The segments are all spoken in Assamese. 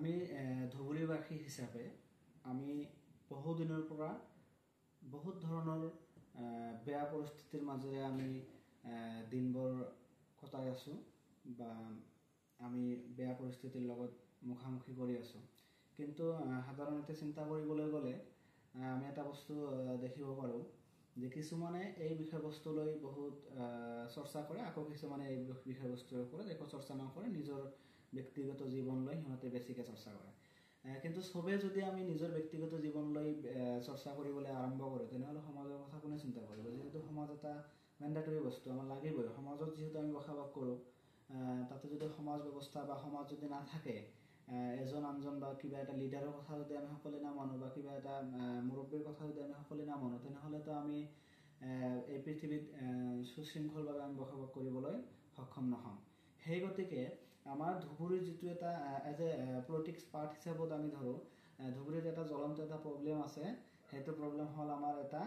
আমি ধুবুৰীবাসী হিচাপে আমি বহুদিনৰ পৰা বহুত ধৰণৰ বেয়া পৰিস্থিতিৰ মাজেৰে আমি দিনবোৰ কটাই আছোঁ বা আমি বেয়া পৰিস্থিতিৰ লগত মুখামুখি কৰি আছোঁ। কিন্তু সাধাৰণতে চিন্তা কৰিবলৈ গ'লে আমি এটা বস্তু দেখিব পাৰোঁ যে কিছুমানে এই বিষয়বস্তুলৈ বহুত চৰ্চা কৰে, আকৌ কিছুমানে এই বিষয়বস্তুৰ ওপৰত একো চৰ্চা নকৰে, নিজৰ ব্যক্তিগত জীৱনলৈ সিহঁতে বেছিকৈ চৰ্চা কৰে। কিন্তু চবেই যদি আমি নিজৰ ব্যক্তিগত জীৱনলৈ চৰ্চা কৰিবলৈ আৰম্ভ কৰোঁ তেনেহ'লে সমাজৰ কথা কোনে চিন্তা কৰিব? যিহেতু সমাজ এটা মেণ্ডাটৰী বস্তু, আমাৰ লাগিবই। সমাজত যিহেতু আমি বসবাস কৰোঁ, তাতে যদি সমাজ ব্যৱস্থা বা সমাজ যদি নাথাকে, এজন আনজন বা কিবা এটা লিডাৰৰ কথা যদি আমি সকলোৱে নামানো বা কিবা এটা মুৰব্বীৰ কথা যদি আমি সকলোৱে নামানো, তেনেহ'লেতো আমি এই পৃথিৱীত সুশৃংখলভাৱে আমি বসবাস কৰিবলৈ সক্ষম নহওঁ। সেই গতিকে আমাৰ ধুবুৰীৰ যিটো এটা এজ এ পলিটিক্স পাৰ্ট হিচাপত আমি ধৰোঁ, ধুবুৰীত এটা জ্বলন্ত এটা প্ৰব্লেম আছে। সেইটো প্ৰব্লেম হ'ল আমাৰ এটা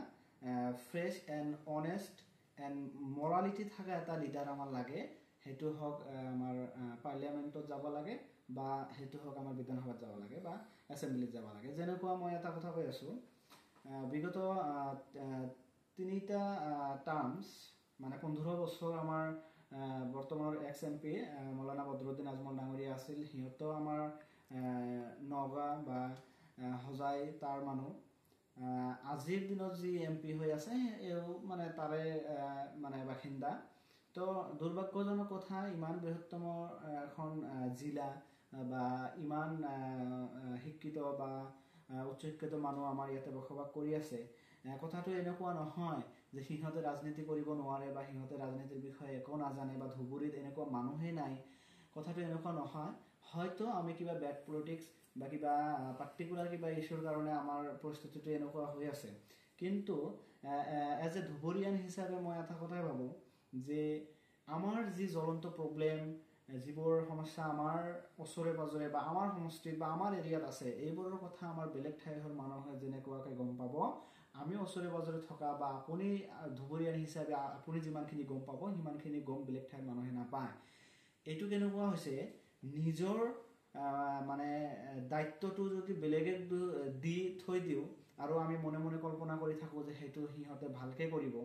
ফ্ৰেছ এণ্ড অনেষ্ট এণ্ড মৰালিটি থকা এটা লিডাৰ আমাৰ লাগে। সেইটো হওক আমাৰ পাৰ্লিয়ামেণ্টত যাব লাগে বা সেইটো হওক আমাৰ বিধানসভাত যাব লাগে বা এছেম্বলিত যাব লাগে। যেনেকুৱা মই এটা কথা কৈ আছোঁ, বিগত 3টা টাৰ্মছ মানে 15 বছৰ আমাৰ বৰ্তমানৰ এক্স-MP মৌলানা বদৰুদ্দিন আজমল ডাঙৰীয়া আছিল। সিহঁতেও আমাৰ নগাঁও বা হোজাই তাৰ মানুহ। আজিৰ দিনত যি MP হৈ আছে এও মানে তাৰে মানে বাসিন্দা। তো দুৰ্ভাগ্যজনক কথা, ইমান বৃহত্তম এখন জিলা বা ইমান শিক্ষিত বা উচ্চ শিক্ষিত মানুহ আমাৰ ইয়াতে বসবাস কৰি আছে। কথাটো এনেকুৱা নহয় যে সিহঁতে ৰাজনীতি কৰিব নোৱাৰে বা সিহঁতে ৰাজনীতিৰ বিষয়ে একো নাজানে বা ধুবুৰীত এনেকুৱা মানুহেই নাই। কথাটো এনেকুৱা নহয়। হয়তো আমি কিবা বেড পলিটিক্স বা কিবা পাৰ্টিকুলাৰ কিবা ইছ্যুৰ কাৰণে আমাৰ পৰিস্থিতিটো এনেকুৱা হৈ আছে। কিন্তু এজ এ ধুবুৰীয়ান হিচাপে মই এটা কথাই ভাবোঁ যে আমাৰ যি জ্বলন্ত প্ৰব্লেম, যিবোৰ সমস্যা আমাৰ ওচৰে পাজৰে বা আমাৰ সমষ্টিত বা আমাৰ এৰিয়াত আছে, এইবোৰৰ কথা আমাৰ বেলেগ ঠাইৰ মানুহে যেনেকুৱাকৈ গম পাব, আমি ওচৰে পাজৰে থকা বা আপুনি ধুবুৰীয়ান হিচাপে আপুনি যিমানখিনি গম পাব সিমানখিনি গম বেলেগ ঠাইৰ মানুহে নাপায়। এইটো কেনেকুৱা হৈছে, নিজৰ মানে দায়িত্বটো যদি বেলেগে দি থৈ দিওঁ আৰু আমি মনে মনে কল্পনা কৰি থাকোঁ যে সেইটো সিহঁতে ভালকৈ কৰিব।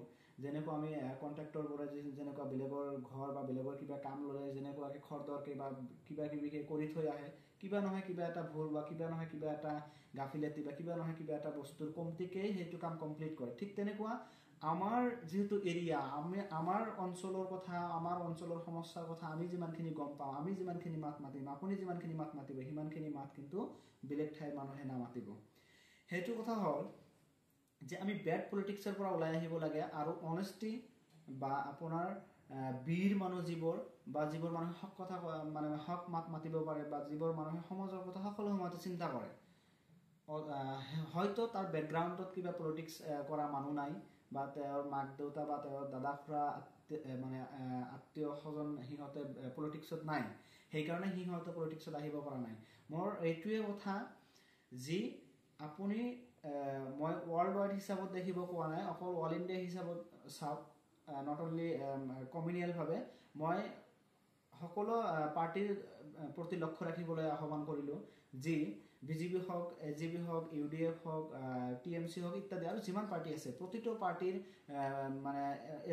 যেনেকুৱা আমি কণ্ট্ৰেক্টৰ পৰা যেনেকুৱা বেলেগৰ ঘৰ বা বেলেগৰ কিবা কাম ল'লে যেনেকুৱাকৈ খৰদৰকৈ বা কিবা কিবিকৈ কৰি থৈ আহে, কিবা নহয় কিবা এটা ভুল বা কিবা নহয় কিবা এটা গাফিলতি বা কিবা নহয় কিবা এটা বস্তুৰ কমতিকেই সেইটো কাম কমপ্লিট কৰে। ঠিক তেনেকুৱা আমাৰ যিহেতু এৰিয়া, আমাৰ অঞ্চলৰ কথা, আমাৰ অঞ্চলৰ সমস্যাৰ কথা আমি যিমানখিনি গম পাওঁ, আমি যিমানখিনি মাত মাতিম, আপুনি যিমানখিনি মাত মাতিব, সিমানখিনি মাত কিন্তু বেলেগ ঠাইৰ মানুহে নামাতিব। সেইটো কথা হ'ল যে আমি বেড পলিটিক্সৰ পৰা ওলাই আহিব লাগে আৰু অনেষ্টি বা আপোনাৰ বীৰ মানুহ যিবোৰ বা যিবোৰ মানুহে হক কথা মানে হক মাত মাতিব পাৰে বা যিবোৰ মানুহে সমাজৰ কথা সকলো সময়তে চিন্তা কৰে, হয়তো তাৰ বেকগ্ৰাউণ্ডত কিবা পলিটিক্স কৰা মানুহ নাই বা তেওঁৰ মাক দেউতা বা তেওঁৰ দাদা খুৰা মানে আত্মীয় স্বজন সিহঁতে পলিটিক্সত নাই, সেইকাৰণে সিহঁতে পলিটিক্সত আহিব পৰা নাই। মোৰ এইটোৱে কথা যি আপুনি মই ৱৰ্ল্ড ৱাইড হিচাপত দেখিব পোৱা নাই, অকল অল ইণ্ডিয়া হিচাপত চাওক, নট অনলি কমিউনিয়েলভাৱে মই সকলো পাৰ্টিৰ প্ৰতি লক্ষ্য ৰাখিবলৈ আহ্বান কৰিলোঁ। যি BJP হওক, AGP হওক, UDF হওক, TMC হওক ইত্যাদি আৰু যিমান পাৰ্টি আছে, প্ৰতিটো পাৰ্টিৰ মানে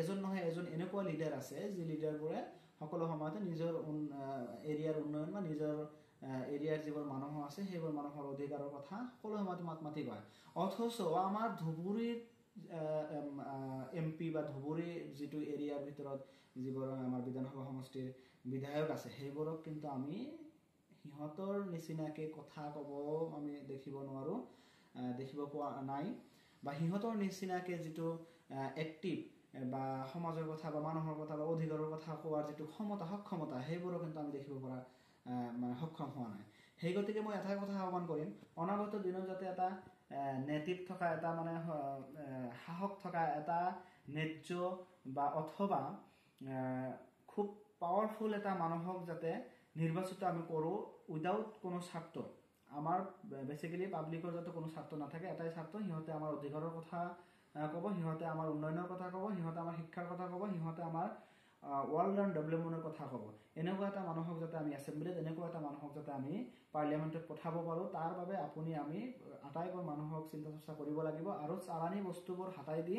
এজন নহয় এজন এনেকুৱা লিডাৰ আছে যি লিডাৰবোৰে সকলো সময়তে নিজৰ এৰিয়াৰ উন্নয়ন বা নিজৰ এৰিয়াৰ যিবোৰ মানুহ আছে সেইবোৰ মানুহৰ অধিকাৰৰ কথা সকলো সময়তে মাত মাতি কয়। অথচ আমাৰ ধুবুৰীৰ MP বা ধুবুৰী যিটো এৰিয়াৰ ভিতৰত যিবোৰ আমাৰ বিধানসভা সমষ্টিৰ বিধায়ক আছে, সেইবোৰক কিন্তু আমি সিহঁতৰ নিচিনাকৈ কথা ক'ব আমি দেখিব নোৱাৰোঁ, দেখিব পোৱা নাই বা সিহঁতৰ নিচিনাকৈ যিটো এক্টিভ বা সমাজৰ কথা বা মানুহৰ কথা বা অধিকাৰৰ কথা কোৱাৰ যিটো সক্ষমতা সেইবোৰো কিন্তু আমি দেখিব পৰা মানে সক্ষম হোৱা নাই। সেই গতিকে মই এটাই কথা আহ্বান কৰিম, অনাগত দিনত যাতে এটা নেটিভ থকা এটা মানে সাহস থকা এটা ন্যায্য বা অথবা খুব পাৱাৰফুল এটা মানুহক যাতে নিৰ্বাচিত আমি কৰোঁ উইদাউট কোনো স্বাৰ্থ। আমাৰ বেচিকেলি পাব্লিকৰ যাতে কোনো স্বাৰ্থ নাথাকে, এটাই স্বাৰ্থ, সিহঁতে আমাৰ অধিকাৰৰ কথা ক'ব, সিহঁতে আমাৰ উন্নয়নৰ কথা ক'ব, সিহঁতে আমাৰ শিক্ষাৰ কথা ক'ব, সিহঁতে আমাৰ ৱৰ্ল্ড এণ্ড ডেভেলপমেণ্টৰ কথা ক'ব, এনেকুৱা এটা মানুহক যাতে আমি এছেম্বলিত, এনেকুৱা এটা মানুহক যাতে আমি পাৰ্লিয়ামেণ্টত পঠাব পাৰোঁ, তাৰ বাবে আপুনি আমি আটাইবোৰ মানুহক চিন্তা চৰ্চা কৰিব লাগিব। আৰু চালানী বস্তুবোৰ হাতাই দি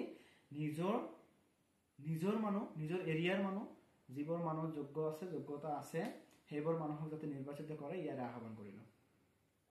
নিজৰ মানুহ, নিজৰ এৰিয়াৰ মানুহ, যিবোৰ মানুহ যোগ্য আছে, যোগ্যতা আছে, সেইবোৰ মানুহক যাতে নিৰ্বাচিত কৰে, ইয়াৰে আহ্বান কৰিলোঁ।